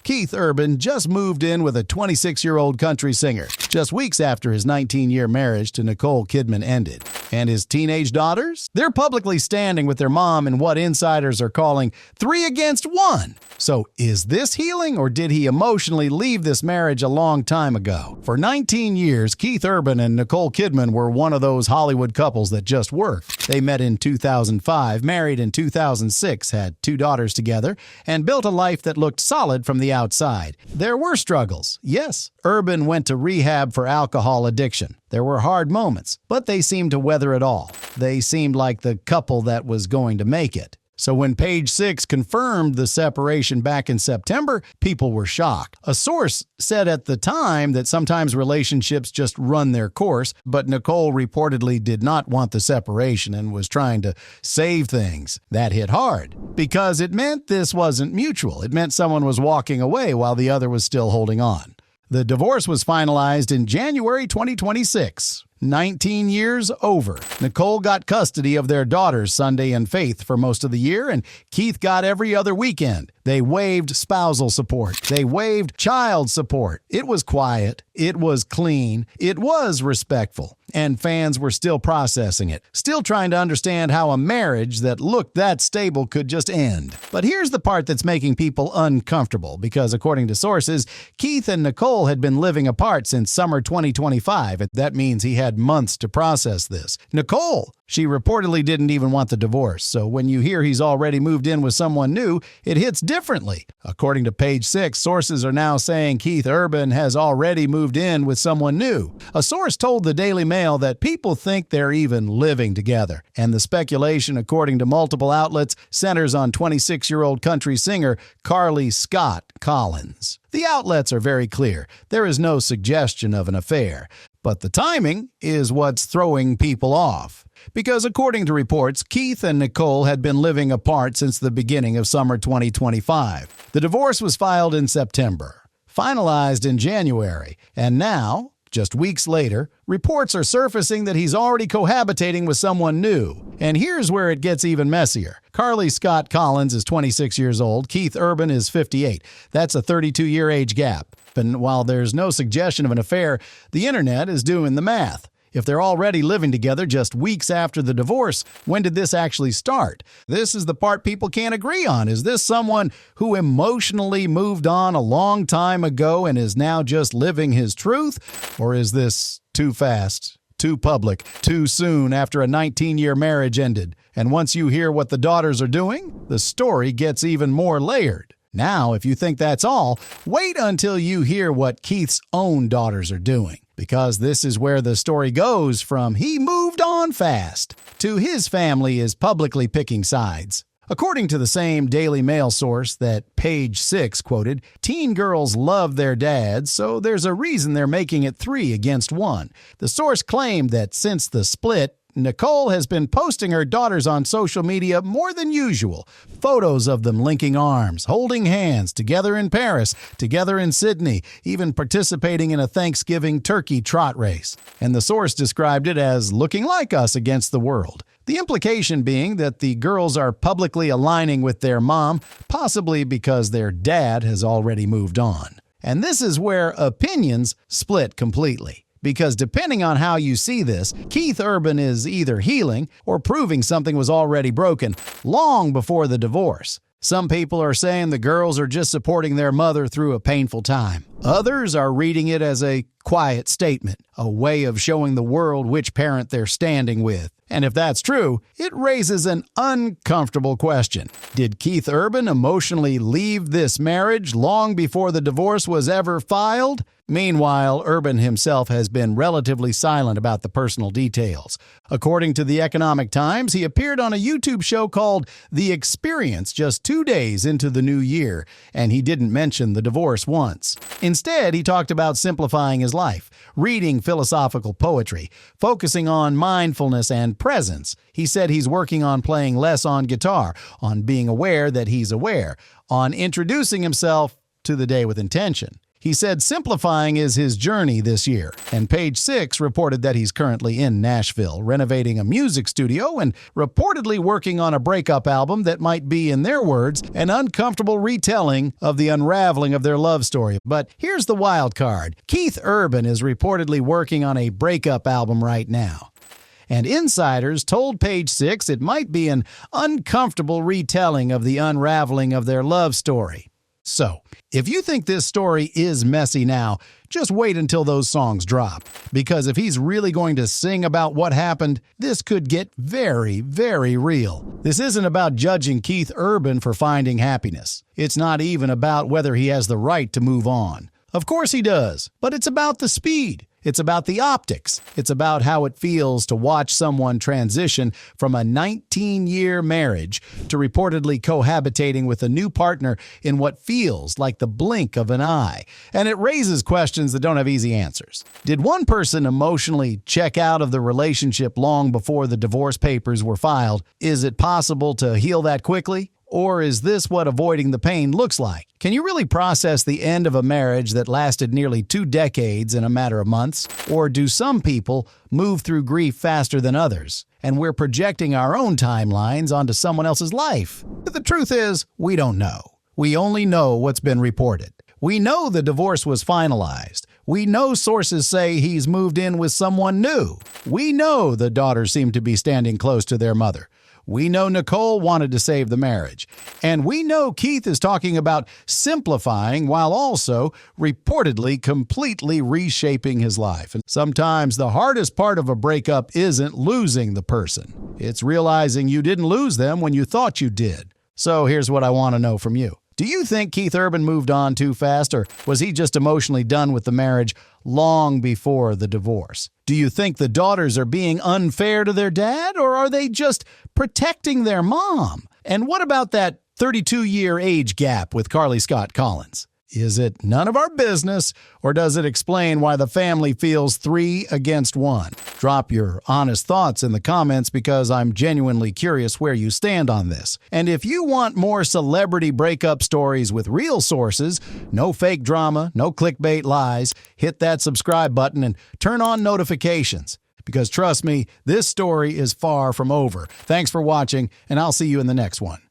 Keith Urban just moved in with a 26-year-old country singer, just weeks after his 19-year marriage to Nicole Kidman ended. And his teenage daughters? They're publicly standing with their mom in what insiders are calling 3 against 1. So is this healing, or did he emotionally leave this marriage a long time ago? For 19 years, Keith Urban and Nicole Kidman were one of those Hollywood couples that just worked. They met in 2005, married in 2006, had 2 daughters together, and built a life that looked solid from the outside. There were struggles. Yes, Urban went to rehab for alcohol addiction. There were hard moments, but they seemed to weather it all. They seemed like the couple that was going to make it. So when Page Six confirmed the separation back in September, people were shocked. A source said at the time that sometimes relationships just run their course, but Nicole reportedly did not want the separation and was trying to save things. That hit hard, because it meant this wasn't mutual. It meant someone was walking away while the other was still holding on. The divorce was finalized in January 2026. 19 years over. Nicole got custody of their daughters, Sunday and Faith, for most of the year, and Keith got every other weekend. They waived spousal support. They waived child support. It was quiet. It was clean. It was respectful. And fans were still processing it, still trying to understand how a marriage that looked that stable could just end. But here's the part that's making people uncomfortable, because according to sources, Keith and Nicole had been living apart since summer 2025. That means he had months to process this. Nicole, she reportedly didn't even want the divorce, so when you hear he's already moved in with someone new, it hits differently. According to Page Six, sources are now saying Keith Urban has already moved in with someone new. A source told the Daily Mail that people think they're even living together, and the speculation, according to multiple outlets, centers on 26-year-old country singer Karley Scott Collins. The outlets are very clear. There is no suggestion of an affair. But the timing is what's throwing people off. Because according to reports, Keith and Nicole had been living apart since the beginning of summer 2025. The divorce was filed in September, finalized in January, and now, just weeks later, reports are surfacing that he's already cohabitating with someone new. And here's where it gets even messier. Karley Scott Collins is 26 years old. Keith Urban is 58. That's a 32-year age gap. And while there's no suggestion of an affair, the internet is doing the math. If they're already living together just weeks after the divorce, when did this actually start? This is the part people can't agree on. Is this someone who emotionally moved on a long time ago and is now just living his truth? Or is this too fast, too public, too soon after a 19-year marriage ended? And once you hear what the daughters are doing, the story gets even more layered. Now, if you think that's all, wait until you hear what Keith's own daughters are doing. Because this is where the story goes from he moved on fast to his family is publicly picking sides. According to the same Daily Mail source that Page Six quoted, teen girls love their dads, so there's a reason they're making it 3 against 1. The source claimed that since the split, Nicole has been posting her daughters on social media more than usual. Photos of them linking arms, holding hands, together in Paris, together in Sydney, even participating in a Thanksgiving turkey trot race. And the source described it as looking like us against the world. The implication being that the girls are publicly aligning with their mom, possibly because their dad has already moved on. And this is where opinions split completely. Because depending on how you see this, Keith Urban is either healing or proving something was already broken long before the divorce. Some people are saying the girls are just supporting their mother through a painful time. Others are reading it as a quiet statement, a way of showing the world which parent they're standing with. And if that's true, it raises an uncomfortable question. Did Keith Urban emotionally leave this marriage long before the divorce was ever filed? Meanwhile, Urban himself has been relatively silent about the personal details. According to the Economic Times, he appeared on a YouTube show called The Experience just 2 days into the new year, and he didn't mention the divorce once. Instead, he talked about simplifying his life, reading philosophical poetry, focusing on mindfulness and presence. He said he's working on playing less on guitar, on being aware that he's aware, on introducing himself to the day with intention. He said simplifying is his journey this year, and Page Six reported that he's currently in Nashville, renovating a music studio and reportedly working on a breakup album that might be, in their words, an uncomfortable retelling of the unraveling of their love story. But here's the wild card. Keith Urban is reportedly working on a breakup album right now. And insiders told Page Six it might be an uncomfortable retelling of the unraveling of their love story. So, if you think this story is messy now, just wait until those songs drop. Because if he's really going to sing about what happened, this could get very, very real. This isn't about judging Keith Urban for finding happiness. It's not even about whether he has the right to move on. Of course he does, but it's about the speed. It's about the optics. It's about how it feels to watch someone transition from a 19-year marriage to reportedly cohabitating with a new partner in what feels like the blink of an eye. And it raises questions that don't have easy answers. Did one person emotionally check out of the relationship long before the divorce papers were filed? Is it possible to heal that quickly? Or is this what avoiding the pain looks like? Can you really process the end of a marriage that lasted nearly 2 decades in a matter of months? Or do some people move through grief faster than others, and we're projecting our own timelines onto someone else's life? But the truth is, we don't know. We only know what's been reported. We know the divorce was finalized. We know sources say he's moved in with someone new. We know the daughters seem to be standing close to their mother. We know Nicole wanted to save the marriage. And we know Keith is talking about simplifying while also reportedly completely reshaping his life. And sometimes the hardest part of a breakup isn't losing the person. It's realizing you didn't lose them when you thought you did. So here's what I want to know from you. Do you think Keith Urban moved on too fast, or was he just emotionally done with the marriage long before the divorce? Do you think the daughters are being unfair to their dad, or are they just protecting their mom? And what about that 32-year age gap with Karley Scott Collins? Is it none of our business, or does it explain why the family feels 3 against 1? Drop your honest thoughts in the comments because I'm genuinely curious where you stand on this. And if you want more celebrity breakup stories with real sources, no fake drama, no clickbait lies, hit that subscribe button and turn on notifications. Because trust me, this story is far from over. Thanks for watching, and I'll see you in the next one.